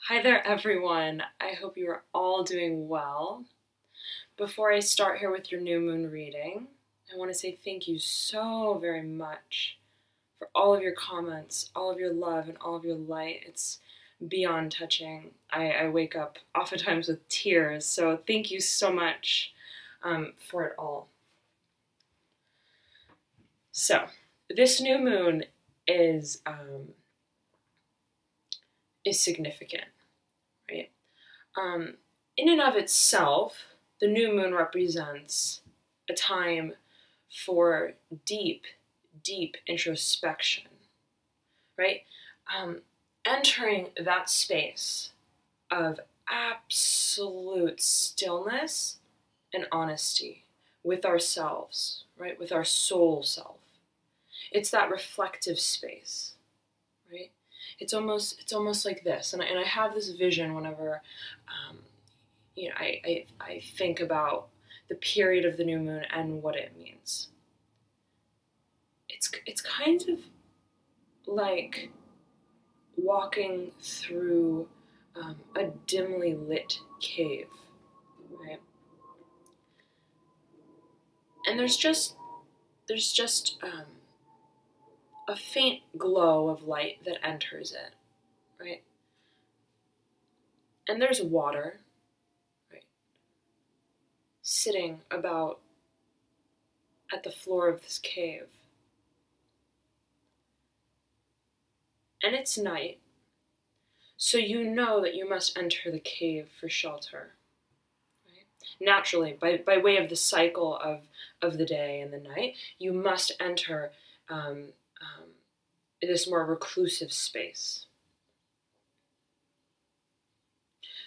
Hi there, everyone. I hope you are all doing well. Before I start here with your new moon reading, I want to say thank you so very much for all of your comments, all of your love, and all of your light. It's beyond touching. I wake up oftentimes with tears, so thank you so much for it all. So, this new moon is significant, right? In and of itself, the new moon represents a time for deep, deep introspection, right? Entering that space of absolute stillness and honesty with ourselves, right? With our soul self. It's that reflective space, right? It's almost like this, and I have this vision whenever, I think about the period of the new moon and what it means. It's kind of like walking through a dimly lit cave, right? And there's just a faint glow of light that enters it, right? And there's water, right, sitting about at the floor of this cave. And it's night, so you know that you must enter the cave for shelter, right? Naturally, by way of the cycle of the day and the night, you must enter this more reclusive space.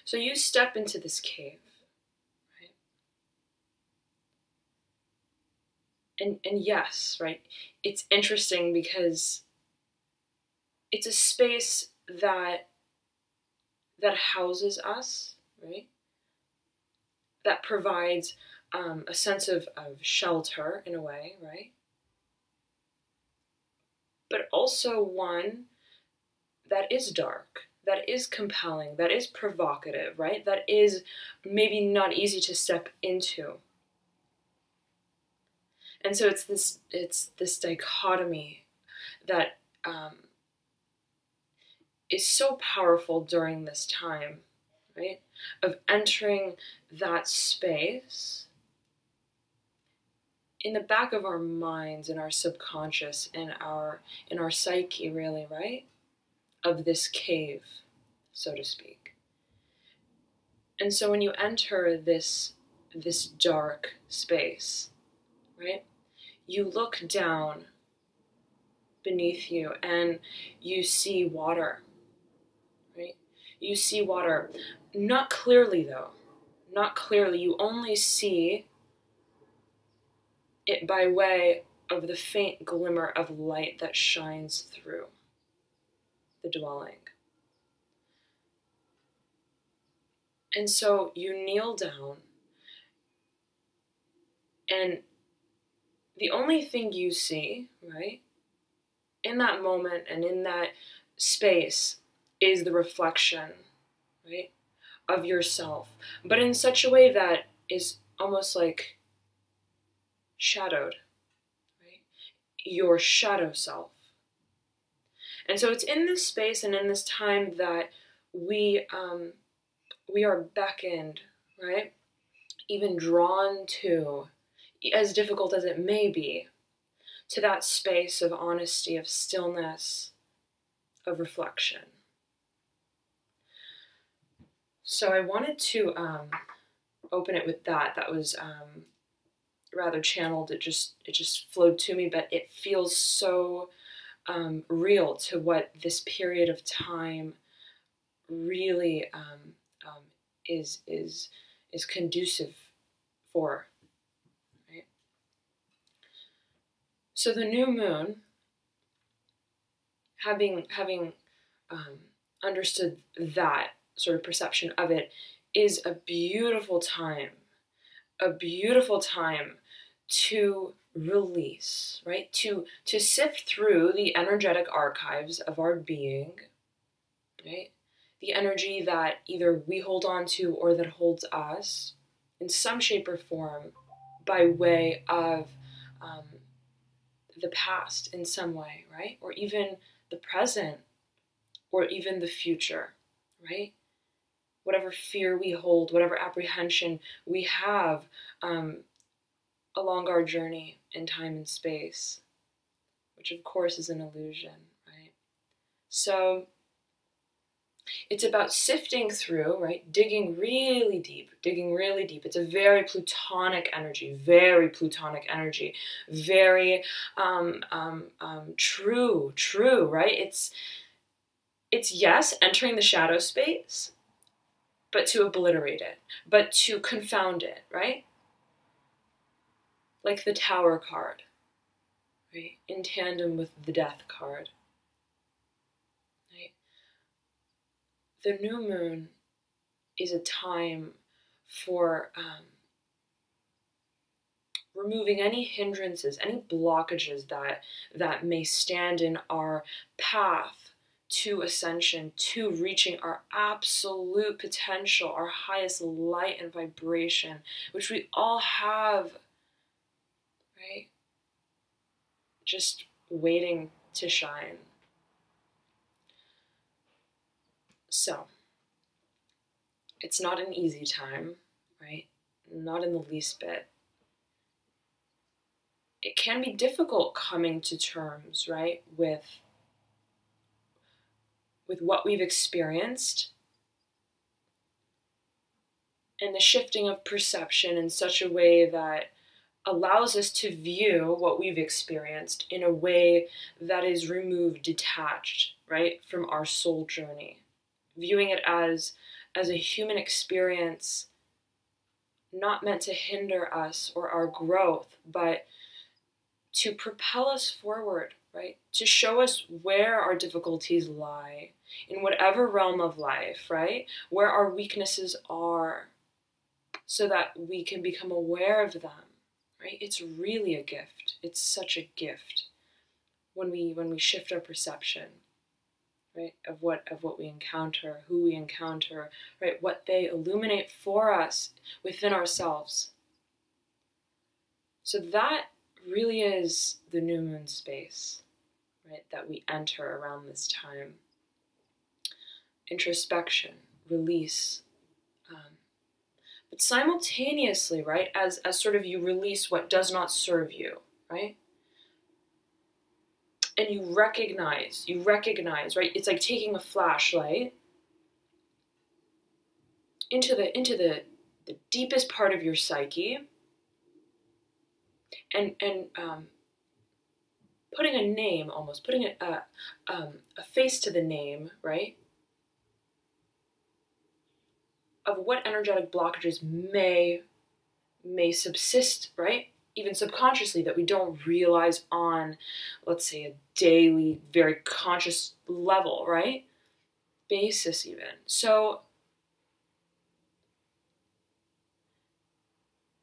So you step into this cave, right? And yes, right, it's interesting because it's a space that houses us, right? That provides a sense of shelter in a way, right? But also one that is dark, that is compelling, that is provocative, right? That is maybe not easy to step into. And so it's this dichotomy that is so powerful during this time, right? Of entering that space in the back of our minds, in our subconscious, in our psyche, really, right? Of this cave, so to speak. And so when you enter this dark space, right? You look down beneath you and you see water, right? You see water, not clearly though, not clearly. You only see it by way of the faint glimmer of light that shines through the dwelling. And so you kneel down, and the only thing you see, right, in that moment and in that space is the reflection, right, of yourself, but in such a way that is almost like shadowed, right? Your shadow self. And so it's in this space and in this time that we are beckoned, right? Even drawn to, as difficult as it may be, to that space of honesty, of stillness, of reflection. So I wanted to open it with that. That was rather channeled. It just flowed to me, but it feels so real to what this period of time really is conducive for. Right? So the new moon, having understood that sort of perception of it, is a beautiful time to release, right? To sift through the energetic archives of our being, right? the energy that either we hold on to or that holds us in some shape or form by way of the past in some way, right? Or even the present, or even the future, right? Whatever fear we hold, whatever apprehension we have along our journey in time and space, which of course is an illusion, right? So it's about sifting through, right? Digging really deep, digging really deep. It's a very Plutonic energy, very Plutonic energy, very true, right? It's yes, entering the shadow space, but to obliterate it, but to confound it, right? Like the Tower card, right? In tandem with the Death card, right? The new moon is a time for removing any hindrances, any blockages that may stand in our path to ascension, to reaching our absolute potential, our highest light and vibration, which we all have, right? Just waiting to shine. So, it's not an easy time, right? Not in the least bit. It can be difficult coming to terms, right, with what we've experienced and the shifting of perception in such a way that allows us to view what we've experienced in a way that is removed, detached, right, from our soul journey. Viewing it as a human experience not meant to hinder us or our growth, but to propel us forward, right? To show us where our difficulties lie, in whatever realm of life, right? Where our weaknesses are, so that we can become aware of them, right? It's really a gift. It's such a gift when we shift our perception, right? Of what we encounter, who we encounter, right? What they illuminate for us within ourselves. So that really is the new moon space, right? That we enter around this time. Introspection, release, but simultaneously, right, as sort of you release what does not serve you, right? And you recognize, right? It's like taking a flashlight into the deepest part of your psyche, and putting a name, almost putting a face to the name, right? Of what energetic blockages may subsist, right? Even subconsciously, that we don't realize on, let's say, a daily, very conscious level, right? Basis even. So,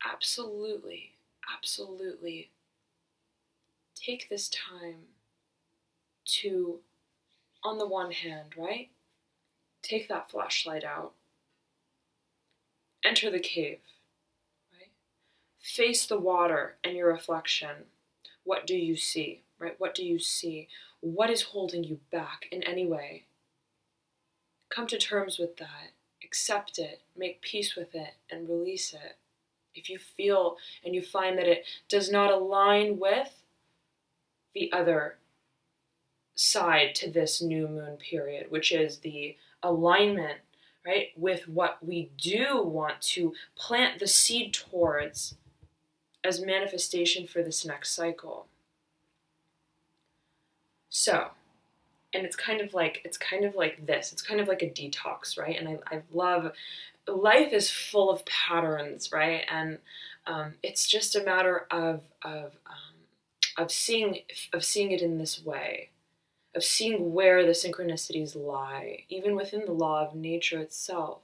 absolutely, take this time to, on the one hand, right? Take that flashlight out. Enter the cave, right? Face the water and your reflection. What do you see, right? What do you see? What is holding you back in any way? Come to terms with that. Accept it. Make peace with it and release it. If you feel and you find that it does not align with the other side to this new moon period, which is the alignment, right, with what we do want to plant the seed towards as manifestation for this next cycle. So, and it's kind of like this. It's kind of like a detox, right? And I love, life is full of patterns, right? And it's just a matter of seeing it in this way, of seeing where the synchronicities lie, even within the law of nature itself.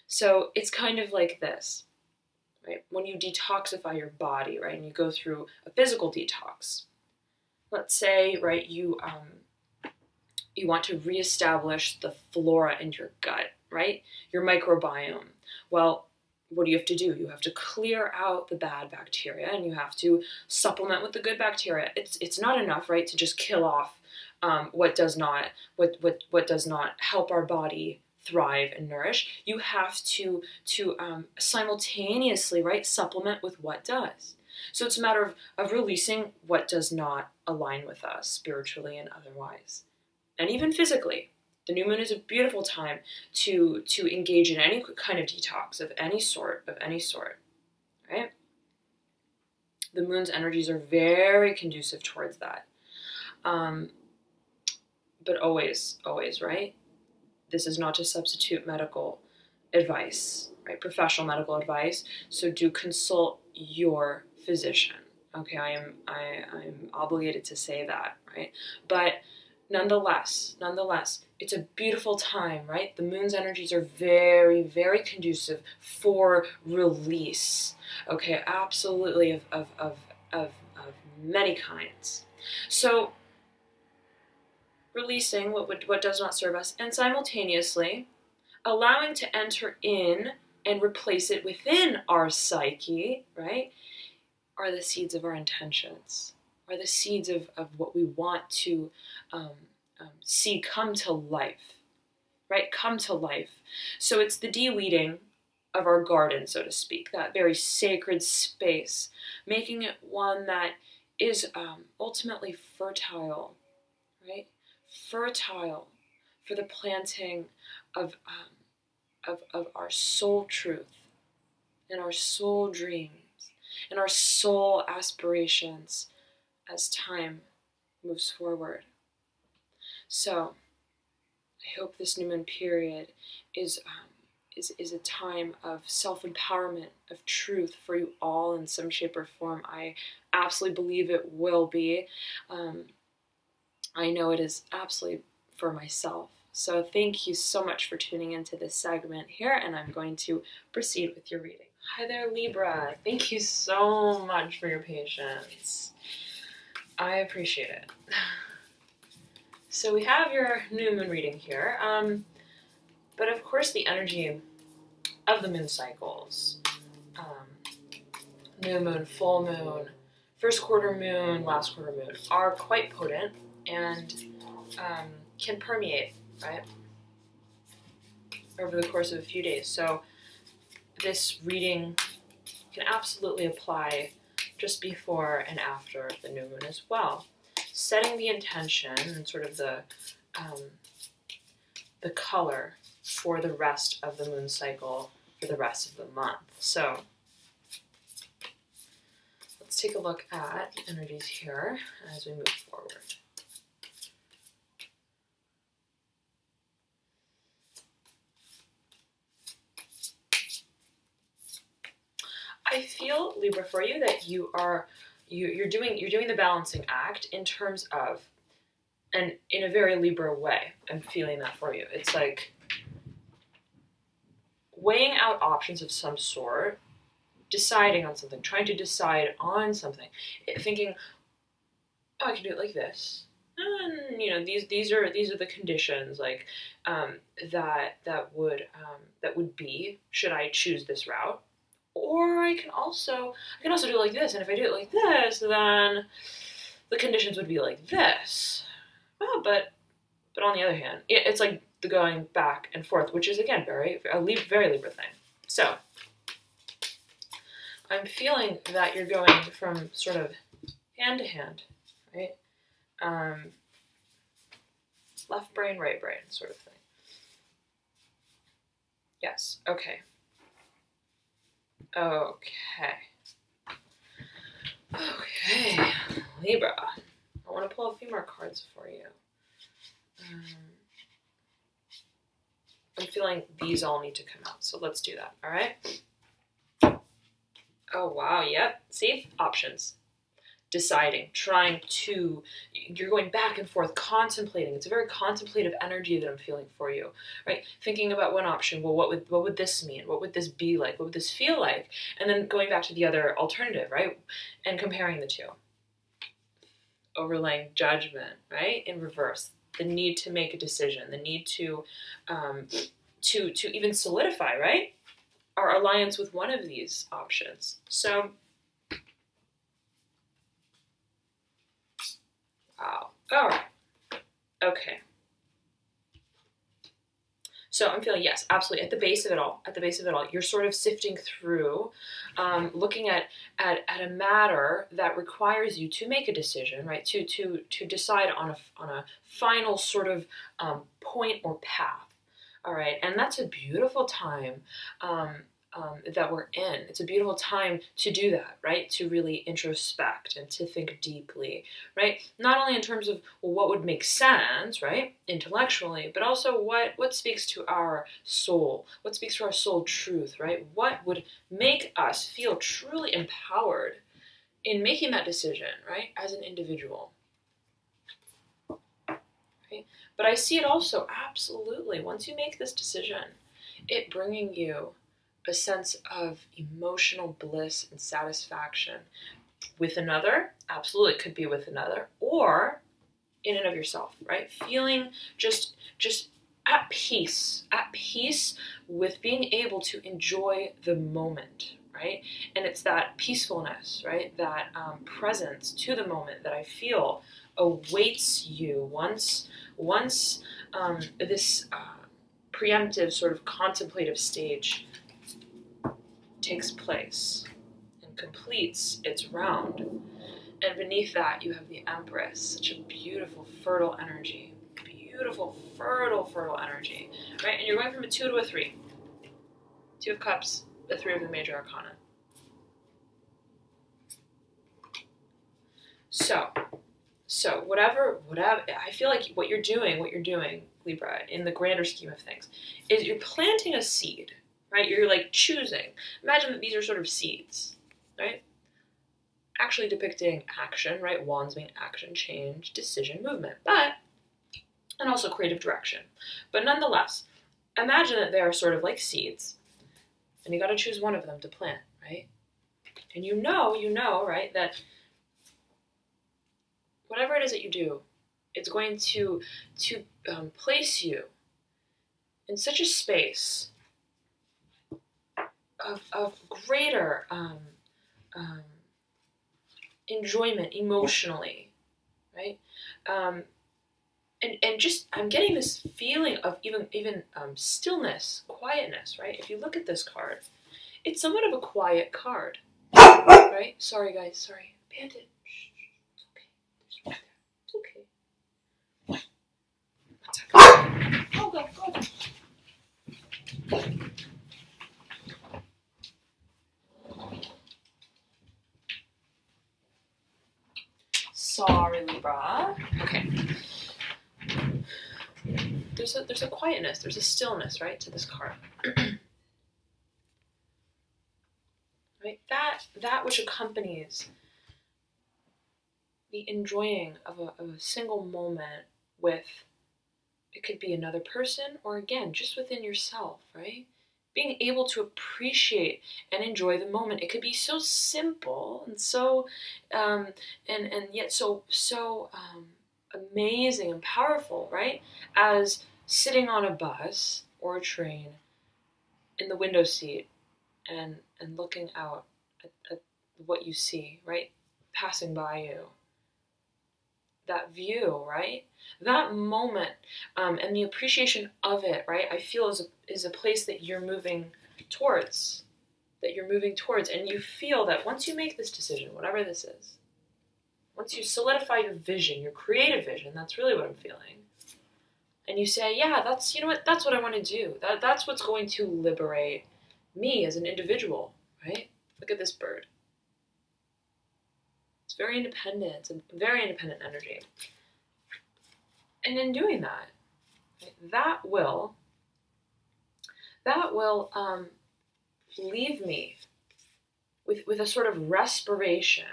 So it's kind of like this, right? When you detoxify your body, right, and you go through a physical detox. Let's say, right, you You want to reestablish the flora in your gut, right? Your microbiome. Well, what do you have to do? You have to clear out the bad bacteria, and you have to supplement with the good bacteria. It's not enough, right, to just kill off what does not help our body thrive and nourish. You have to simultaneously, right, supplement with what does. So it's a matter of releasing what does not align with us spiritually and otherwise, and even physically. The new moon is a beautiful time to engage in any kind of detox of any sort, right? The moon's energies are very conducive towards that. But always, right? This is not to substitute medical advice, right? Professional medical advice. So do consult your physician. Okay, I'm obligated to say that, right? But nonetheless, it's a beautiful time, right? The moon's energies are very, very conducive for release. Okay, absolutely, of many kinds. So releasing what does not serve us, and simultaneously allowing to enter in and replace it within our psyche, right, are the seeds of our intentions, are the seeds of what we want to see come to life, right? Come to life. So it's the de-weeding of our garden, so to speak, that very sacred space, making it one that is ultimately fertile, right? Fertile for the planting of our soul truth and our soul dreams and our soul aspirations as time moves forward. So I hope this new moon period is a time of self-empowerment, of truth for you all in some shape or form. I absolutely believe it will be. I know it is absolutely for myself. So thank you so much for tuning into this segment here, and I'm going to proceed with your reading. Hi there, Libra. Thank you so much for your patience. I appreciate it. So we have your new moon reading here, but of course the energy of the moon cycles, new moon, full moon, first quarter moon, last quarter moon, are quite potent and can permeate, right, over the course of a few days. So this reading can absolutely apply just before and after the new moon as well, setting the intention and sort of the color for the rest of the moon cycle for the rest of the month. So let's take a look at the energies here as we move forward. I feel, Libra, for you that you're doing the balancing act in terms of, and in a very Libra way, I'm feeling that for you. It's like weighing out options of some sort, deciding on something, trying to decide on something, thinking, oh, I can do it like this. And, you know, these are the conditions, like that would be should I choose this route. Or I can also do it like this, and if I do it like this, then the conditions would be like this. Oh, but on the other hand, it's like the going back and forth, which is again very Libra thing. So I'm feeling that you're going from sort of hand to hand, right? Left brain, right brain, sort of thing. Yes. Okay. Okay, Libra. I want to pull a few more cards for you. I'm feeling these all need to come out, so let's do that, all right? Oh, wow, yep. See? Options. Deciding, you're going back and forth, contemplating. It's a very contemplative energy that I'm feeling for you, right? Thinking about one option, well, what would this mean? What would this be like? What would this feel like? And then going back to the other alternative, right? And comparing the two. Overlaying judgment, right? In reverse. the need to make a decision, the need to even solidify, right, our alliance with one of these options. So, wow. All right. Okay. So I'm feeling, yes, absolutely, at the base of it all, you're sort of sifting through, looking at a matter that requires you to make a decision, right? To decide on a final sort of point or path. All right, and that's a beautiful time that we're in. It's a beautiful time to do that, right? To really introspect and to think deeply, right? Not only in terms of what would make sense, right, intellectually, but also what speaks to our soul, what speaks to our soul truth, right? What would make us feel truly empowered in making that decision, right, as an individual. Right? But I see it also, absolutely, once you make this decision, it bringing you a sense of emotional bliss and satisfaction with another. Absolutely, it could be with another, or in and of yourself, right? Feeling just at peace with being able to enjoy the moment, right? And it's that peacefulness, right? That presence to the moment that I feel awaits you once this preemptive sort of contemplative stage takes place and completes its round. And beneath that, you have the Empress, such a beautiful, fertile energy. Beautiful, fertile energy. Right? And you're going from a 2 to a 3. 2 of Cups, the 3 of the Major Arcana. So whatever, I feel like what you're doing, Libra, in the grander scheme of things, is you're planting a seed. Right? You're like choosing. Imagine that these are sort of seeds, right? Actually depicting action, right? Wands being action, change, decision, movement, and also creative direction. But nonetheless, imagine that they are sort of like seeds, and you got to choose one of them to plant, right? And you know, right, that whatever it is that you do, it's going to place you in such a space of greater enjoyment emotionally, right? And just I'm getting this feeling of even stillness, quietness, right? If you look at this card, it's somewhat of a quiet card, right? Sorry guys, sorry, Bandit. Shh, it's okay. It's okay. Go. Sorry, Libra. Okay. There's a quietness, there's a stillness, right, to this card. Right? That which accompanies the enjoying of a single moment with, it could be another person, or again, just within yourself, right? Being able to appreciate and enjoy the moment. It could be so simple and so, and yet so amazing and powerful, right? As sitting on a bus or a train in the window seat and looking out at what you see, right? Passing by you. That view, right? That moment, and the appreciation of it, right? I feel is a place that you're moving towards, and you feel that once you make this decision, whatever this is, once you solidify your vision, your creative vision, that's really what I'm feeling, and you say, yeah, that's, you know what, that's what I want to do. That's what's going to liberate me as an individual, right? Look at this bird. It's very independent. It's a very independent energy. And in doing that, that will leave me with a sort of respiration.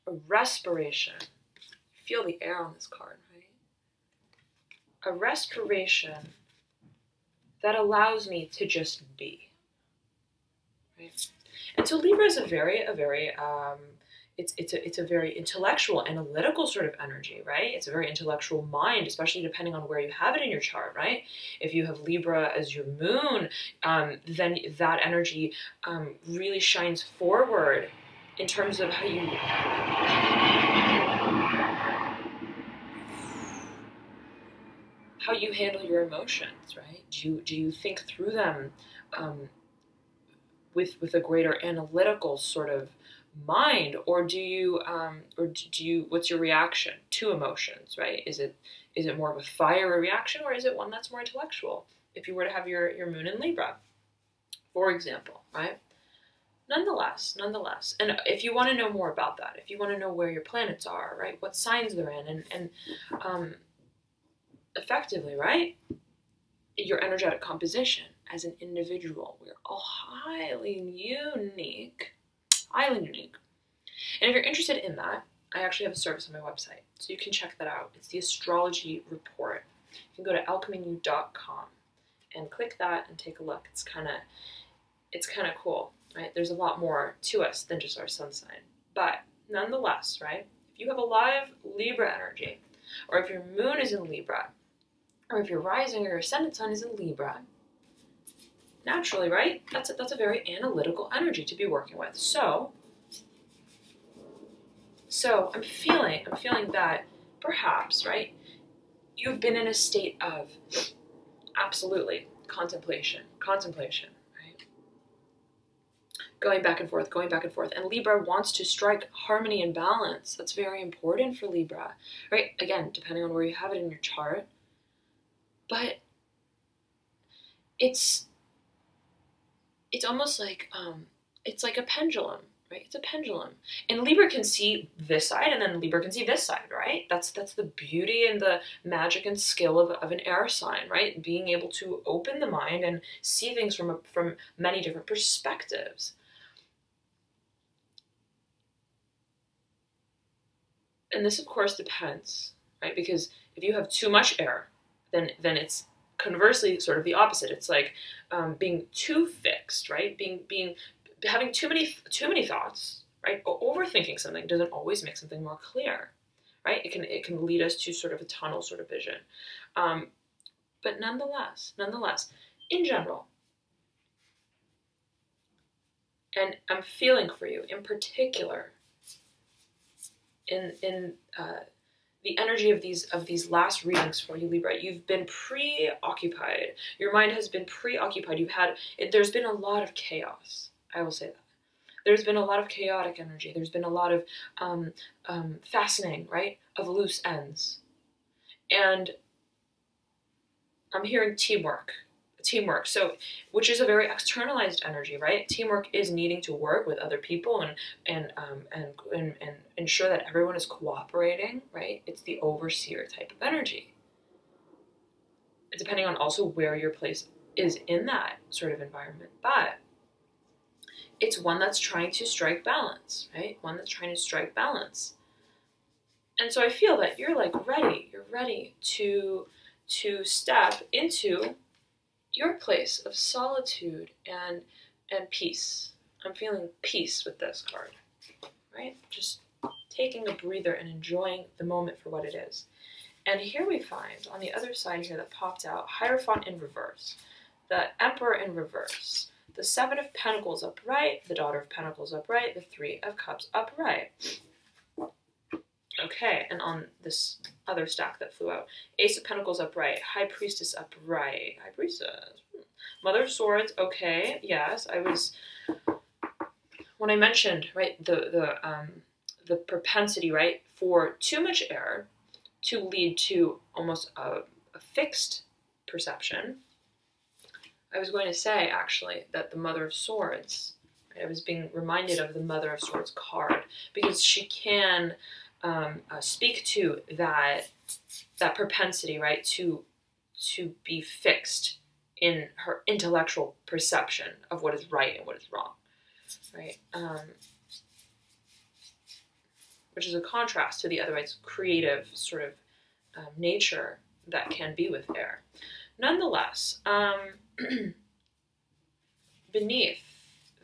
A respiration. Feel the air on this card, right? A respiration that allows me to just be. Right? And so Libra is a very it's a very intellectual, analytical sort of energy, right? It's a very intellectual mind, especially depending on where you have it in your chart, right? If you have Libra as your moon, then that energy really shines forward in terms of how you handle your emotions, right? Do you think through them with a greater analytical sort of mind, or do you what's your reaction to emotions, right? Is it more of a fiery reaction, or is it one that's more intellectual? If you were to have your moon in Libra, for example, right? Nonetheless, and if you want to know more about that, if you want to know where your planets are, right, what signs they're in, and effectively, right, your energetic composition as an individual, we're all highly unique. And if you're interested in that, I actually have a service on my website, so you can check that out. It's the astrology report. You can go to alchemy.com and click that and take a look. It's kind of cool, right? There's a lot more to us than just our sun sign. But nonetheless, right, if you have a lot of Libra energy, or if your moon is in Libra, or if your rising or your ascendant sign is in Libra, naturally, right, that's a very analytical energy to be working with. So I'm feeling that perhaps, right, you've been in a state of absolutely contemplation, right? Going back and forth. And Libra wants to strike harmony and balance. That's very important for Libra, right? Again, depending on where you have it in your chart. But it's almost like it's like a pendulum, right? It's a pendulum, and Libra can see this side, and then Libra can see this side, right? That's the beauty and the magic and skill of an air sign, right? Being able to open the mind and see things from many different perspectives. And this, of course, depends, right? Because if you have too much air, then it's conversely sort of the opposite. It's like being too fixed, right? Having too many thoughts, right? Overthinking something doesn't always make something more clear, right? It can lead us to sort of a tunnel sort of vision. But nonetheless, in general, and I'm feeling for you in particular in the energy of these last readings for you, Libra. You've been preoccupied. Your mind has been preoccupied. There's been a lot of chaos. I will say that. There's been a lot of chaotic energy. There's been a lot of fastening, right, of loose ends. And I'm hearing teamwork, so, which is a very externalized energy, right? Teamwork is needing to work with other people and ensure that everyone is cooperating, right? It's the overseer type of energy. Depending on also where your place is in that sort of environment, but it's one that's trying to strike balance, right? One that's trying to strike balance. And so I feel that you're like ready. You're ready to step into your place of solitude and peace. I'm feeling peace with this card, right? Just taking a breather and enjoying the moment for what it is. And here we find, on the other side here that popped out, Hierophant in reverse, the Emperor in reverse, the Seven of Pentacles upright, the Daughter of Pentacles upright, the Three of Cups upright. Okay, and on this other stack that flew out, Ace of Pentacles upright, High Priestess upright, High Priestess, Mother of Swords, okay, yes, when I mentioned, right, the propensity, right, for too much air to lead to almost a fixed perception, I was going to say, actually, that the Mother of Swords, right, I was being reminded of the Mother of Swords card, because she can speak to that propensity, right, to be fixed in her intellectual perception of what is right and what is wrong, right? Which is a contrast to the otherwise creative sort of nature that can be with air. Nonetheless, beneath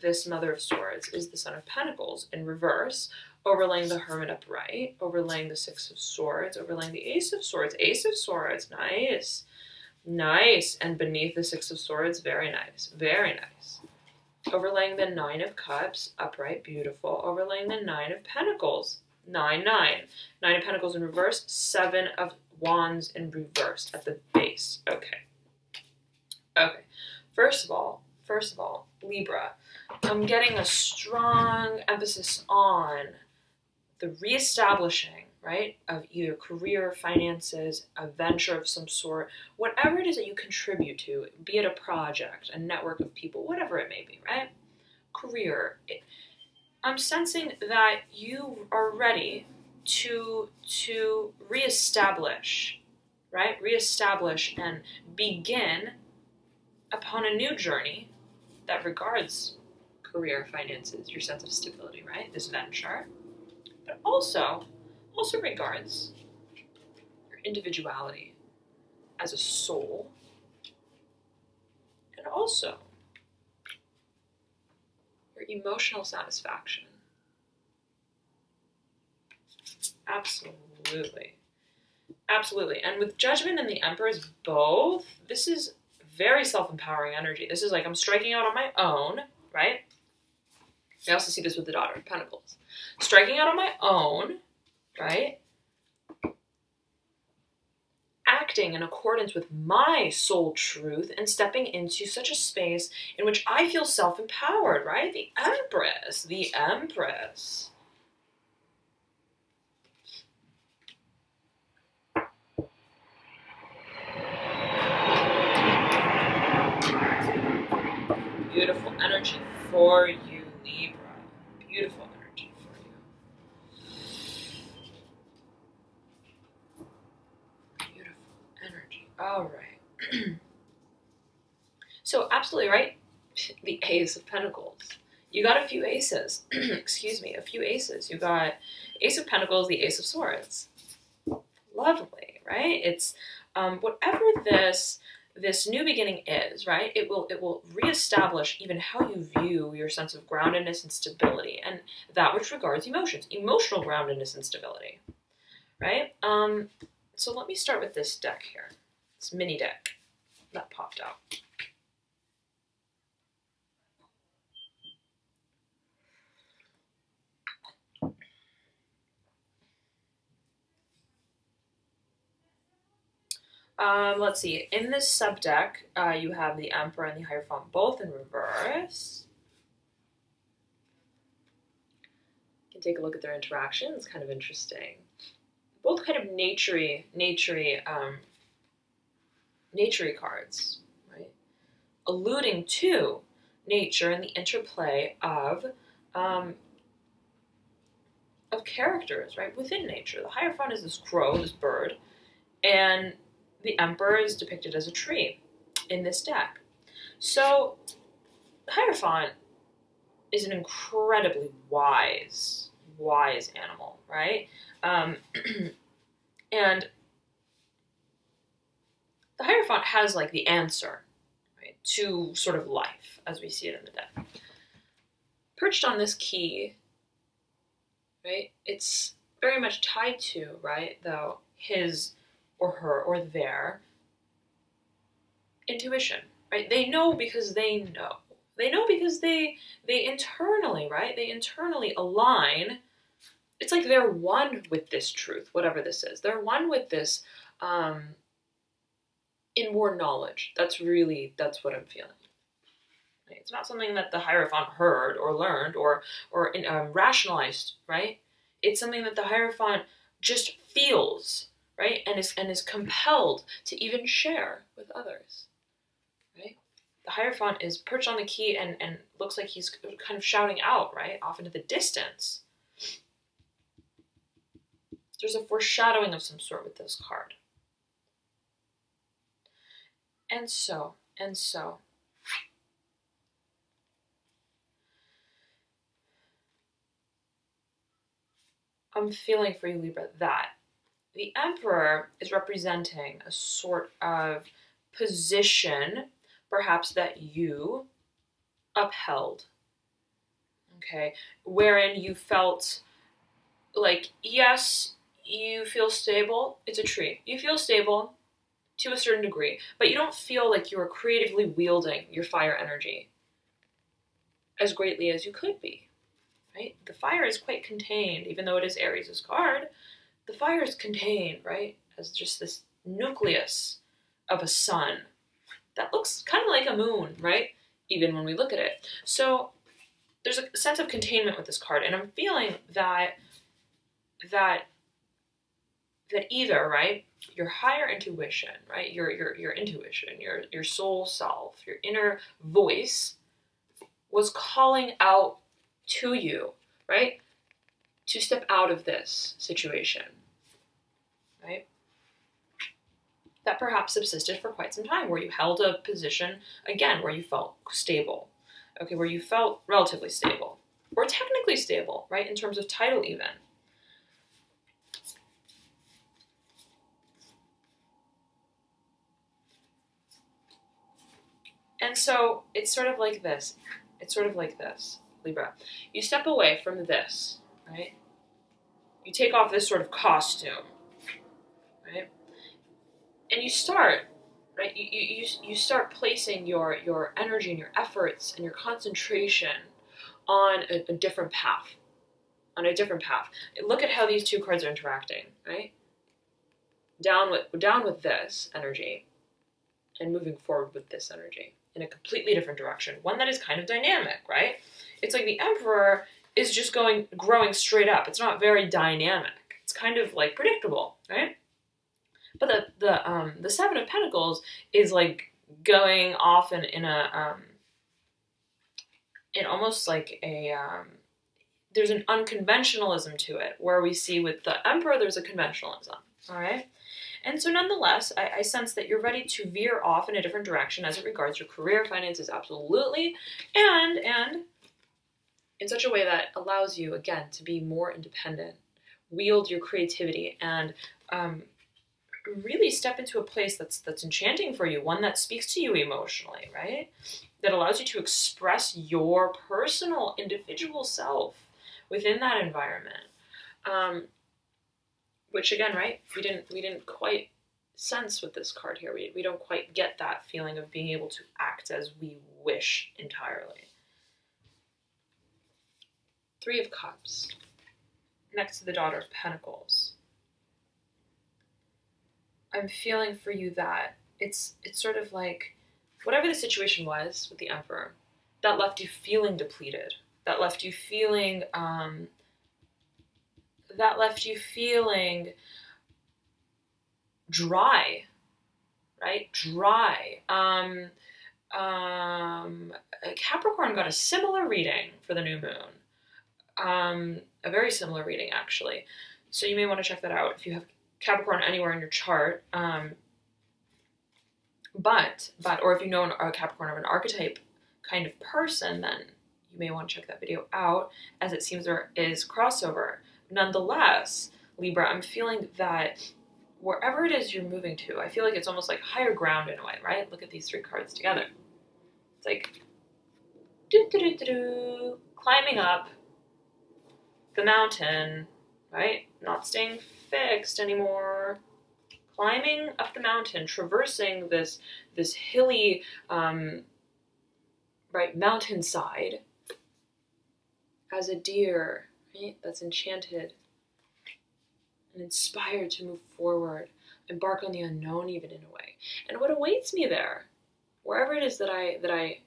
this Mother of Swords is the Son of Pentacles in reverse, overlaying the Hermit upright, overlaying the Six of Swords, overlaying the Ace of Swords. Ace of Swords, nice. Nice. And beneath the Six of Swords, very nice. Very nice. Overlaying the Nine of Cups, upright, beautiful. Overlaying the Nine of Pentacles, 9, 9. 9 of Pentacles in reverse, 7 of Wands in reverse at the base. Okay. Okay. First of all, Libra, I'm getting a strong emphasis on the reestablishing, right, of either career, finances, a venture of some sort, whatever it is that you contribute to, be it a project, a network of people, whatever it may be, right? Career. I'm sensing that you are ready to reestablish, right? Reestablish and begin upon a new journey that regards career, finances, your sense of stability, right? This venture, but also regards your individuality as a soul, and also your emotional satisfaction. Absolutely. Absolutely. And with Judgment and the Empress both, this is very self-empowering energy. This is like I'm striking out on my own, right? I also see this with the Daughter of Pentacles. Striking out on my own, right? Acting in accordance with my soul truth and stepping into such a space in which I feel self-empowered, right? The Empress. The Empress. Beautiful energy for you, Libra. Beautiful energy for you. Beautiful energy. All right. So absolutely right. The Ace of Pentacles. You got a few aces. Excuse me, a few aces. You got Ace of Pentacles, the Ace of Swords. Lovely, right? It's whatever this new beginning is, right? It will reestablish even how you view your sense of groundedness and stability, and that which regards emotions, emotional groundedness and stability, right? So let me start with this deck here, this mini deck that popped out. Let's see. In this subdeck, you have the Emperor and the Hierophant both in reverse. You can take a look at their interaction. It's kind of interesting. Both kind of naturey cards, right? Alluding to nature and the interplay of characters, right? Within nature. The Hierophant is this crow, this bird, and the Emperor is depicted as a tree in this deck. So the Hierophant is an incredibly wise animal, right? And the Hierophant has like the answer, right, to sort of life as we see it in the deck. Perched on this key, right, it's very much tied to, right, though, his or her or their intuition, right? They know because they know. They know because they internally, right? They internally align. It's like they're one with this truth, whatever this is. They're one with this inward knowledge. That's what I'm feeling. Right? It's not something that the Hierophant heard or learned or rationalized, right? It's something that the Hierophant just feels, right, and is compelled to even share with others, right? The Hierophant is perched on the key and looks like he's kind of shouting out, right, off into the distance. There's a foreshadowing of some sort with this card. And so, I'm feeling for you, Libra, that the Emperor is representing a sort of position, perhaps that you upheld, okay, wherein you felt like, yes, you feel stable. It's a tree. You feel stable to a certain degree, but you don't feel like you are creatively wielding your fire energy as greatly as you could be, right? The fire is quite contained, even though it is Aries' card. The fire is contained, right, as just this nucleus of a sun that looks kind of like a moon, right, even when we look at it. So there's a sense of containment with this card, and I'm feeling that either, right, your higher intuition, right, your intuition, your soul self, your inner voice was calling out to you, right, to step out of this situation, right, that perhaps subsisted for quite some time, where you held a position, again, where you felt stable, okay, where you felt relatively stable, or technically stable, right, in terms of title even. And so it's sort of like this. It's sort of like this, Libra. You step away from this, right? You take off this sort of costume, right? And you start, right? You start placing your energy and your efforts and your concentration on a different path, on a different path. Look at how these two cards are interacting, right? Down with this energy and moving forward with this energy in a completely different direction, one that is kind of dynamic, right? It's like the Emperor is just growing straight up. It's not very dynamic. It's kind of like predictable, right? But the Seven of Pentacles is like going off in almost like a there's an unconventionalism to it, where we see with the Emperor there's a conventionalism, all right? And so nonetheless, I sense that you're ready to veer off in a different direction as it regards your career, finances, absolutely, and in such a way that allows you, again, to be more independent, wield your creativity, and really step into a place that's enchanting for you, one that speaks to you emotionally, right? That allows you to express your personal, individual self within that environment. Which again, right, we didn't quite sense with this card here. We don't quite get that feeling of being able to act as we wish entirely. Three of Cups, next to the Daughter of Pentacles. I'm feeling for you that it's sort of like, whatever the situation was with the Emperor, that left you feeling depleted, that left you feeling dry, right? Dry. Capricorn got a similar reading for the new moon. A very similar reading, actually. So you may want to check that out if you have Capricorn anywhere in your chart. Or if you know a Capricorn of an archetype kind of person, then you may want to check that video out, as it seems there is crossover. Nonetheless, Libra, I'm feeling that wherever it is you're moving to, I feel like it's almost like higher ground in a way, right? Look at these three cards together. It's like climbing up the mountain, right? Not staying fixed anymore. Climbing up the mountain, traversing this hilly, right, mountainside as a deer, right? That's enchanted and inspired to move forward, embark on the unknown even in a way. And what awaits me there, wherever it is that I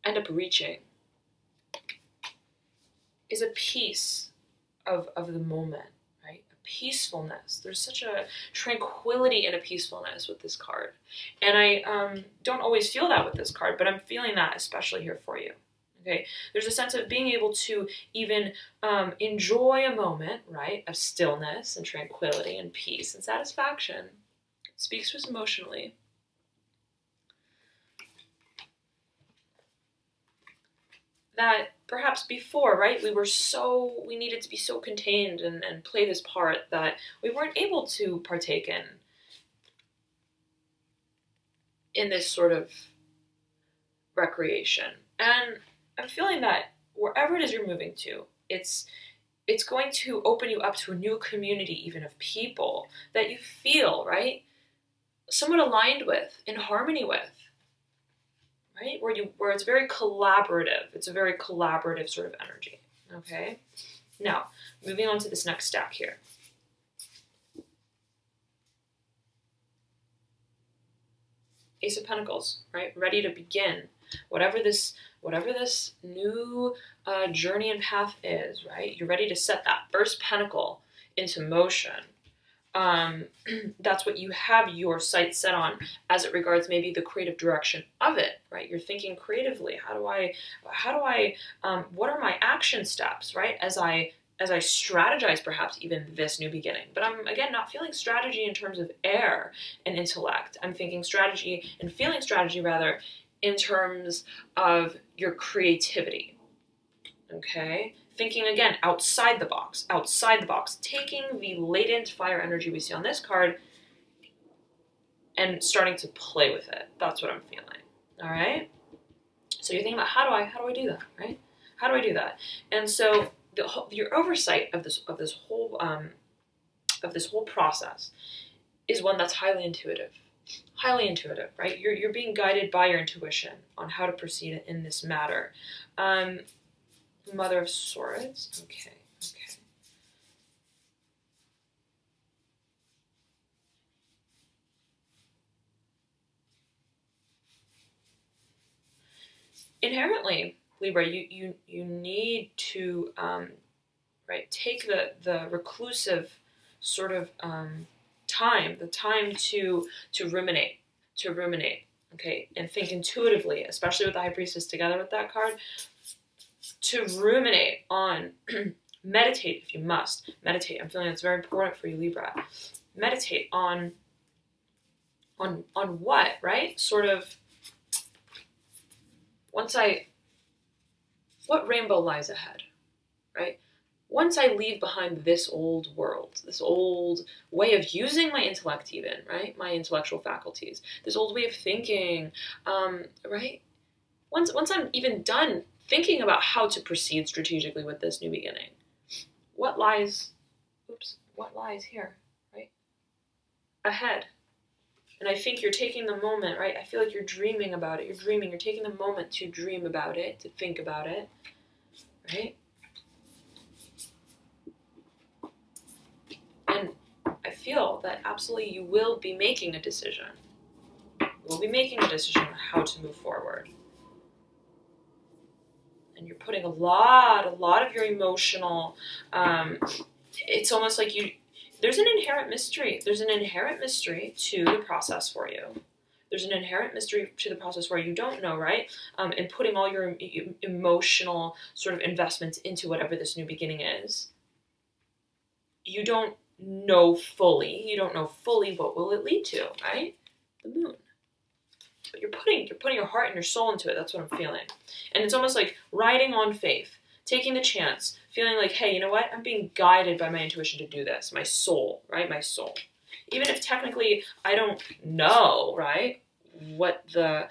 end up reaching, is a peace of the moment, right? A peacefulness. There's such a tranquility and a peacefulness with this card. And I don't always feel that with this card, but I'm feeling that especially here for you. Okay, there's a sense of being able to even enjoy a moment, right, of stillness and tranquility and peace and satisfaction. It speaks to us emotionally. That perhaps before, right, we needed to be so contained and play this part that we weren't able to partake in this sort of recreation. And I'm feeling that wherever it is you're moving to, it's it's going to open you up to a new community, even of people that you feel, right, somewhat aligned with, in harmony with, right? Where it's very collaborative. It's a very collaborative sort of energy, okay? Now, moving on to this next stack here. Ace of Pentacles, right? Ready to begin. Whatever this new journey and path is, right? You're ready to set that first pentacle into motion. That's what you have your sights set on as it regards maybe the creative direction of it, right? You're thinking creatively. What are my action steps, right? As I strategize perhaps even this new beginning. But I'm, again, not feeling strategy in terms of air and intellect. I'm thinking strategy and feeling strategy, rather, in terms of your creativity, okay? Thinking, again, outside the box, taking the latent fire energy we see on this card and starting to play with it. That's what I'm feeling, all right? So you're thinking about how do I do that, right? How do I do that? And so your oversight of this whole process is one that's highly intuitive, right? You're being guided by your intuition on how to proceed in this matter. Mother of Swords, okay. Inherently, Libra, you need to right, take the reclusive sort of time, the time to ruminate, okay, and think intuitively, especially with the High Priestess together with that card, to ruminate on, meditate if you must, meditate. I'm feeling it's very important for you, Libra. Meditate on what, right? Sort of, what rainbow lies ahead, right? Once I leave behind this old world, this old way of using my intellect even, right? My intellectual faculties, this old way of thinking, right? Once I'm even done thinking about how to proceed strategically with this new beginning, what lies here, right? Ahead. And I think you're taking the moment, right? I feel like you're dreaming about it. You're taking the moment to dream about it, to think about it, right? And I feel that absolutely you will be making a decision. You will be making a decision on how to move forward. And you're putting a lot of your emotional, it's almost like there's an inherent mystery. There's an inherent mystery to the process for you. There's an inherent mystery to the process where you don't know, right? And putting all your emotional sort of investments into whatever this new beginning is. You don't know fully what will it lead to, right? The moon. But you're putting your heart and your soul into it. That's what I'm feeling. And it's almost like riding on faith, taking the chance, feeling like, hey, you know what? I'm being guided by my intuition to do this. My soul, right? My soul. Even if technically I don't know, right, what the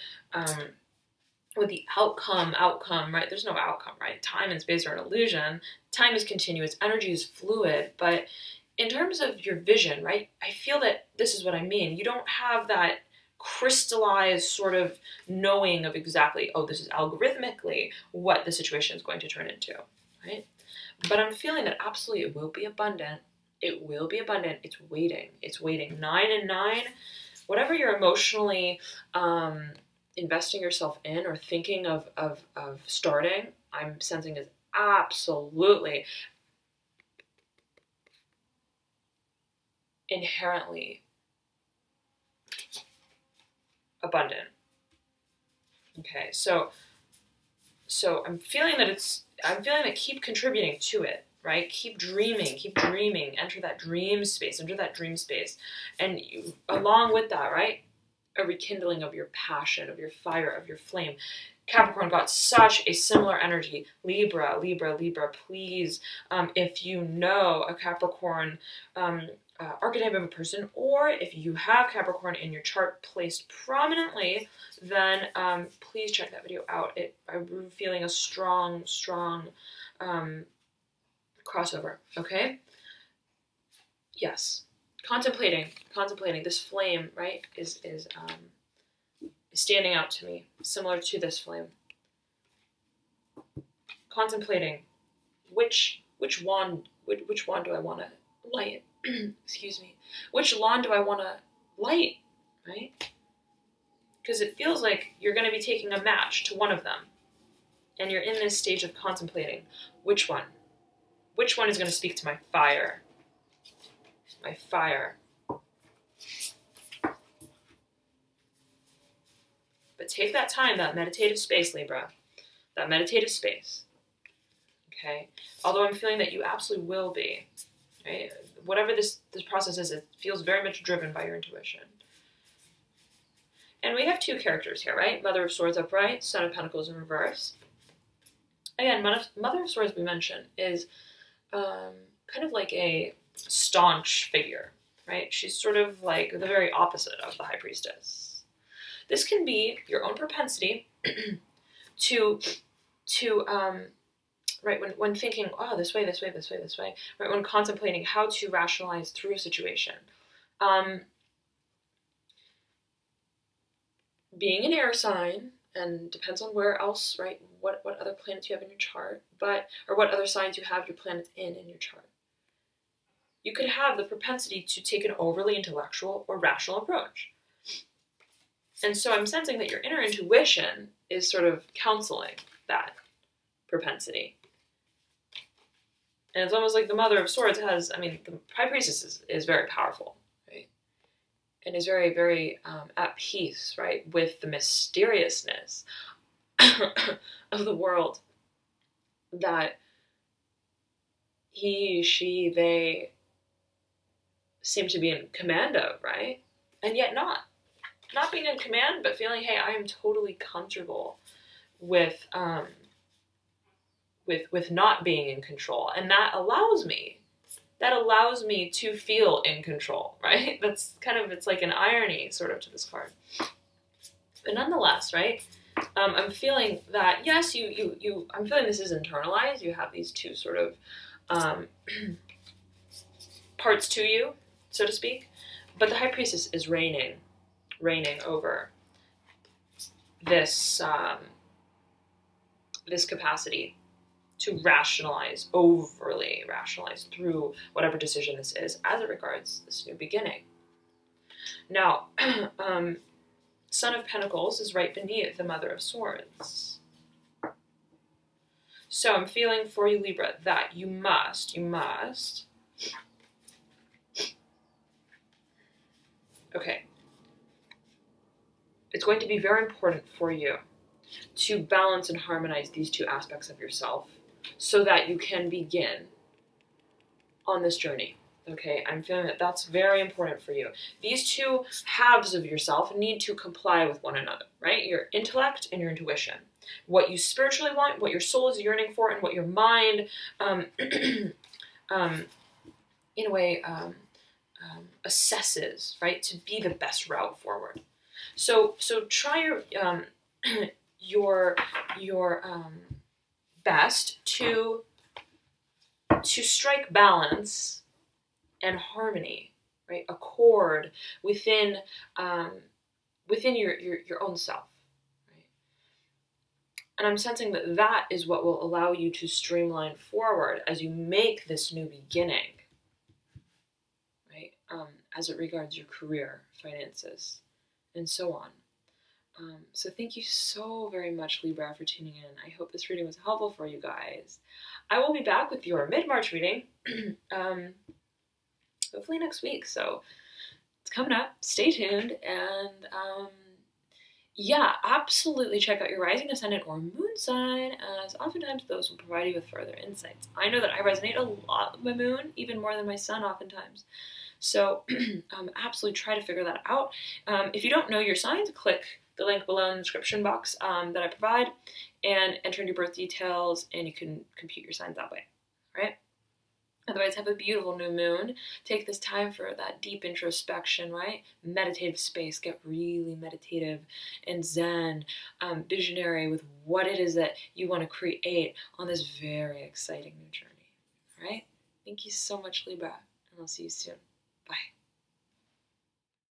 outcome, right? There's no outcome, right? Time and space are an illusion. Time is continuous. Energy is fluid. But in terms of your vision, right, I feel that this is what I mean. You don't have that crystallized sort of knowing of exactly, oh, this is algorithmically what the situation is going to turn into, right? But I'm feeling that absolutely it will be abundant. It will be abundant. It's waiting. It's waiting. 9 and 9, whatever you're emotionally investing yourself in or thinking of starting, I'm sensing is absolutely inherently abundant. Okay, so I'm feeling that keep contributing to it, right? Keep dreaming, enter that dream space, and along with that, right, a rekindling of your passion, of your fire, of your flame. Capricorn got such a similar energy. Libra, please, if you know a Capricorn archetype of a person, or if you have Capricorn in your chart placed prominently, then please check that video out. I'm feeling a strong crossover, okay? Yes. Contemplating this flame, right, is standing out to me, similar to this flame. Contemplating which wand do I want to light? Excuse me. Which wand do I want to light, right? Because it feels like you're going to be taking a match to one of them, and you're in this stage of contemplating which one is going to speak to my fire. My fire. But take that time, that meditative space, Libra. That meditative space. Okay? Although I'm feeling that you absolutely will be. Right? Whatever this process is, it feels very much driven by your intuition. And we have two characters here, right? Mother of Swords upright, Son of Pentacles in reverse. Again, Mother of Swords, we mentioned, is kind of like a staunch figure, right? She's sort of like the very opposite of the High Priestess. This can be your own propensity to right, when thinking, oh, this way, right, when contemplating how to rationalize through a situation. Being an air sign, and depends on where else, right, what other planets you have in your chart, or what other signs you have your planets in your chart. You could have the propensity to take an overly intellectual or rational approach. And so I'm sensing that your inner intuition is sort of counseling that propensity. And it's almost like the Mother of Swords has, I mean, the High Priestess is very powerful, right? And is very, very at peace, right, with the mysteriousness of the world that he, she, they seem to be in command of, right? And yet not. Not being in command, but feeling, hey, I am totally comfortable with not being in control. And that allows me to feel in control, right? That's kind of, it's like an irony sort of to this card. But nonetheless, right, I'm feeling that, yes, I'm feeling this is internalized. You have these two sort of parts to you, so to speak. But the High Priestess is reigning over this this capacity to overly rationalize through whatever decision this is as it regards this new beginning. Now, Son of Pentacles is right beneath the Mother of Swords. So I'm feeling for you, Libra, that you must. Okay. It's going to be very important for you to balance and harmonize these two aspects of yourself so that you can begin on this journey. Okay, I'm feeling that that's very important for you. These two halves of yourself need to comply with one another, right? Your intellect and your intuition. What you spiritually want, what your soul is yearning for, and what your mind, in a way, assesses, right, to be the best route forward. So try your best to strike balance and harmony, right? Accord within your own self, right? And I'm sensing that that is what will allow you to streamline forward as you make this new beginning, right? As it regards your career, finances, and so on. So thank you so very much, Libra, for tuning in. I hope this reading was helpful for you guys. I will be back with your mid-March reading, hopefully next week. So it's coming up. Stay tuned. And yeah, absolutely check out your rising, ascendant, or moon sign, as oftentimes those will provide you with further insights. I know that I resonate a lot with my moon, even more than my sun oftentimes. So absolutely try to figure that out. If you don't know your signs, click the link below in the description box that I provide and enter in your birth details, and you can compute your signs that way, right? Otherwise, have a beautiful new moon. Take this time for that deep introspection, right? Meditative space. Get really meditative and zen, visionary with what it is that you want to create on this very exciting new journey, right? Thank you so much, Libra, and I'll see you soon. Bye.